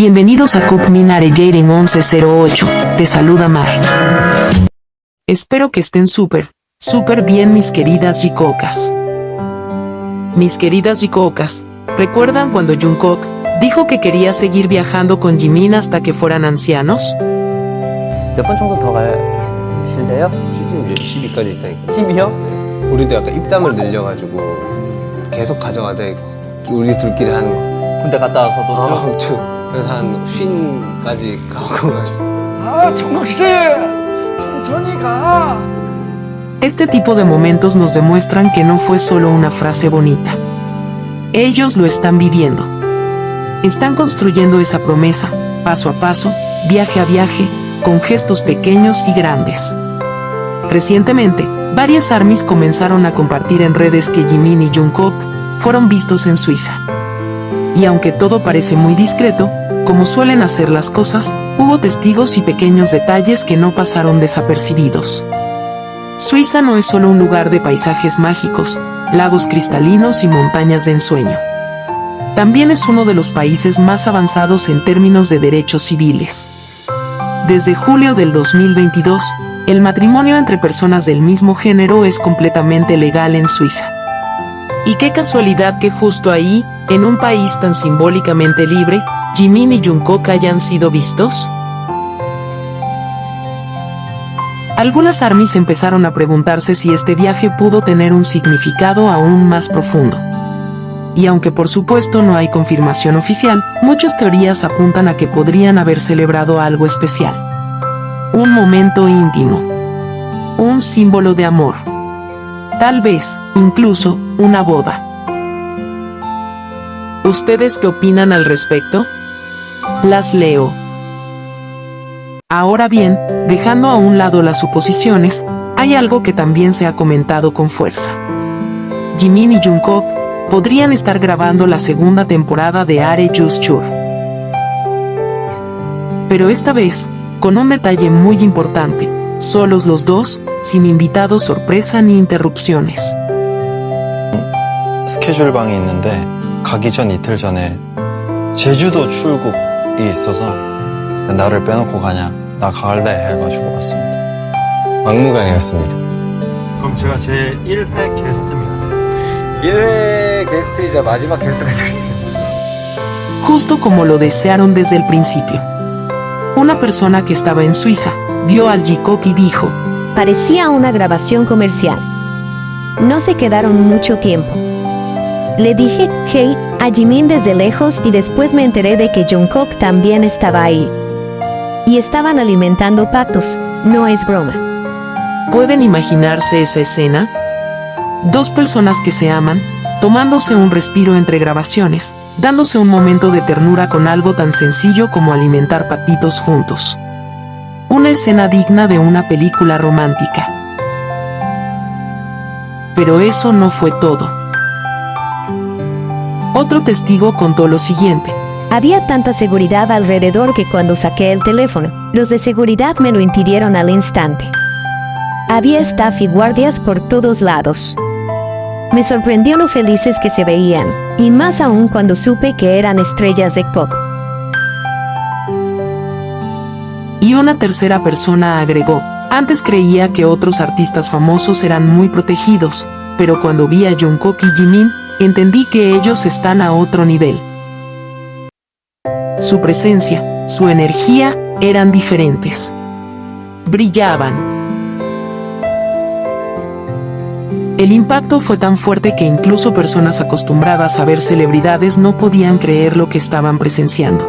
Bienvenidos a Cook Minare Jaden 1108, te saluda Mar. Espero que estén súper bien mis queridas jicocas. Mis queridas jicocas, ¿recuerdan cuando Jungkook dijo que quería seguir viajando con Jimin hasta que fueran ancianos? 몇 번 정도 더 가실래요? 시즌 이제 12까지 있다니까. 12요? 우리도 약간 입담을 늘려가지고 계속 가져가자 우리 둘끼리 하는 거. 군대 갔다 와서도 쭉? 쭉. 그래서 한 50까지 가고. 아, 정국씨! 천천히 가! Este tipo de momentos nos demuestran que no fue solo una frase bonita. Ellos lo están viviendo. Están construyendo esa promesa, paso a paso, viaje a viaje, con gestos pequeños y grandes. Recientemente, varias ARMYs comenzaron a compartir en redes que Jimin y Jungkook fueron vistos en Suiza. Y aunque todo parece muy discreto, como suelen hacer las cosas, hubo testigos y pequeños detalles que no pasaron desapercibidos. Suiza no es solo un lugar de paisajes mágicos, lagos cristalinos y montañas de ensueño. También es uno de los países más avanzados en términos de derechos civiles. Desde julio del 2022, el matrimonio entre personas del mismo género es completamente legal en Suiza. Y qué casualidad que justo ahí, en un país tan simbólicamente libre, Jimin y Jungkook hayan sido vistos. Algunas ARMYs empezaron a preguntarse si este viaje pudo tener un significado aún más profundo. Y aunque por supuesto no hay confirmación oficial, muchas teorías apuntan a que podrían haber celebrado algo especial. Un momento íntimo. Un símbolo de amor. Tal vez, incluso, una boda. ¿Ustedes qué opinan al respecto? Las leo. Ahora bien, dejando a un lado las suposiciones, hay algo que también se ha comentado con fuerza. Jimin y Jungkook podrían estar grabando la segunda temporada de Are Just Sure. Pero esta vez, con un detalle muy importante, solos los dos, sin invitados sorpresa ni interrupciones. 스케줄방이 있는데 가기 전 이틀 전에 제주도 출국이 있어서 나를 빼놓고 가냐 나 갈래 해가지고 왔습니다. 막무가내였습니다. 그럼 제가 제 1회 게스트입니다. 1회 게스트이자 마지막 게스트가 될 수 있어요. Justo como lo desearon desde el principio. Una persona que estaba en Suiza vio al Jikook y dijo: parecía una grabación comercial. No se quedaron mucho tiempo. Le dije hey a Jimin desde lejos y después me enteré de que Jungkook también estaba ahí. Y estaban alimentando patos, no es broma. ¿Pueden imaginarse esa escena? Dos personas que se aman, tomándose un respiro entre grabaciones, dándose un momento de ternura con algo tan sencillo como alimentar patitos juntos. Una escena digna de una película romántica. Pero eso no fue todo. Otro testigo contó lo siguiente. Había tanta seguridad alrededor que cuando saqué el teléfono, los de seguridad me lo impidieron al instante. Había staff y guardias por todos lados. Me sorprendió lo felices que se veían, y más aún cuando supe que eran estrellas de pop. Y una tercera persona agregó: antes creía que otros artistas famosos eran muy protegidos, pero cuando vi a Jungkook y Jimin, entendí que ellos están a otro nivel. Su presencia, su energía, eran diferentes. Brillaban. El impacto fue tan fuerte que incluso personas acostumbradas a ver celebridades no podían creer lo que estaban presenciando.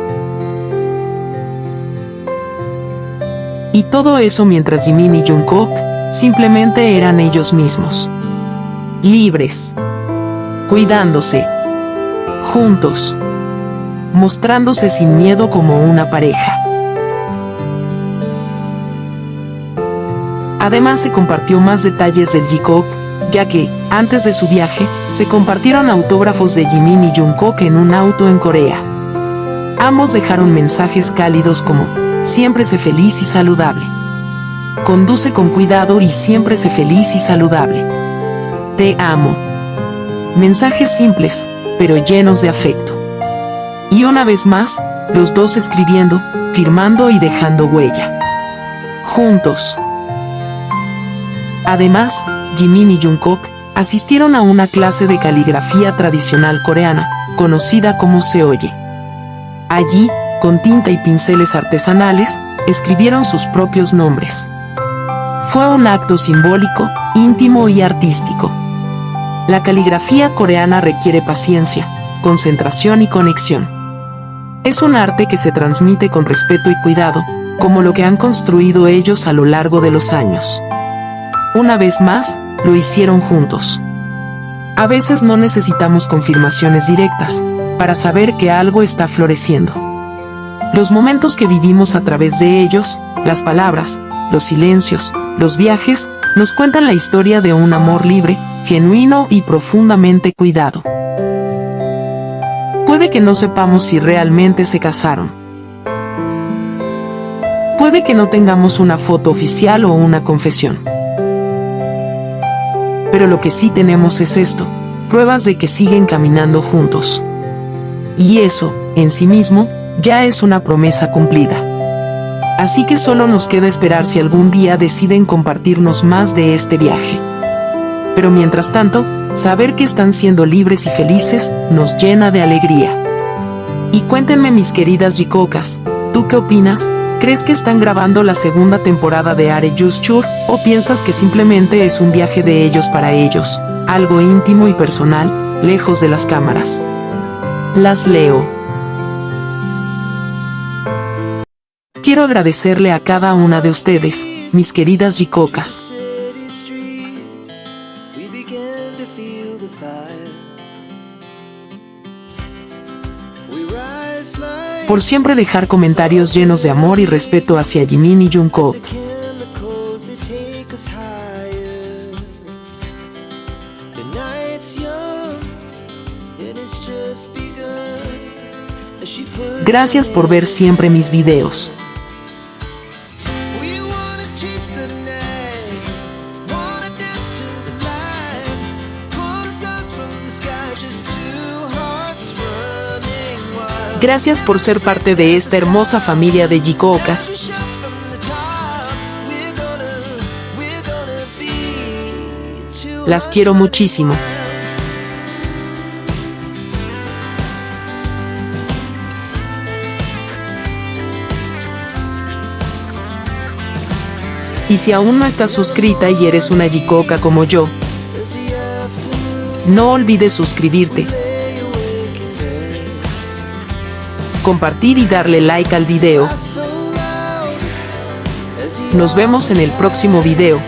Y todo eso mientras Jimin y Jungkook simplemente eran ellos mismos. Libres. Cuidándose. Juntos. Mostrándose sin miedo como una pareja. Además se compartió más detalles del Jikook, ya que, antes de su viaje, se compartieron autógrafos de Jimin y Jungkook en un auto en Corea. Ambos dejaron mensajes cálidos como: siempre sé feliz y saludable. Conduce con cuidado y siempre sé feliz y saludable. Te amo. Mensajes simples, pero llenos de afecto. Y una vez más, los dos escribiendo, firmando y dejando huella. Juntos. Además, Jimin y Jungkook asistieron a una clase de caligrafía tradicional coreana, conocida como Seoye. Allí, con tinta y pinceles artesanales, escribieron sus propios nombres. Fue un acto simbólico, íntimo y artístico. La caligrafía coreana requiere paciencia, concentración y conexión. Es un arte que se transmite con respeto y cuidado, como lo que han construido ellos a lo largo de los años. Una vez más, lo hicieron juntos. A veces no necesitamos confirmaciones directas para saber que algo está floreciendo. Los momentos que vivimos a través de ellos, las palabras, los silencios, los viajes, nos cuentan la historia de un amor libre, genuino y profundamente cuidado. Puede que no sepamos si realmente se casaron. Puede que no tengamos una foto oficial o una confesión. Pero lo que sí tenemos es esto, pruebas de que siguen caminando juntos. Y eso, en sí mismo, ya es una promesa cumplida. Así que solo nos queda esperar si algún día deciden compartirnos más de este viaje. Pero mientras tanto, saber que están siendo libres y felices nos llena de alegría. Y cuéntenme, mis queridas Jikookas, ¿tú qué opinas? ¿Crees que están grabando la segunda temporada de Are You Sure? ¿O piensas que simplemente es un viaje de ellos para ellos, algo íntimo y personal, lejos de las cámaras? Las leo. Quiero agradecerle a cada una de ustedes, mis queridas Jikookas, por siempre dejar comentarios llenos de amor y respeto hacia Jimin y Jungkook. Gracias por ver siempre mis videos. Gracias por ser parte de esta hermosa familia de Jikookas. Las quiero muchísimo. Y si aún no estás suscrita y eres una Jikooka como yo, no olvides suscribirte, compartir y darle like al video. Nos vemos en el próximo video.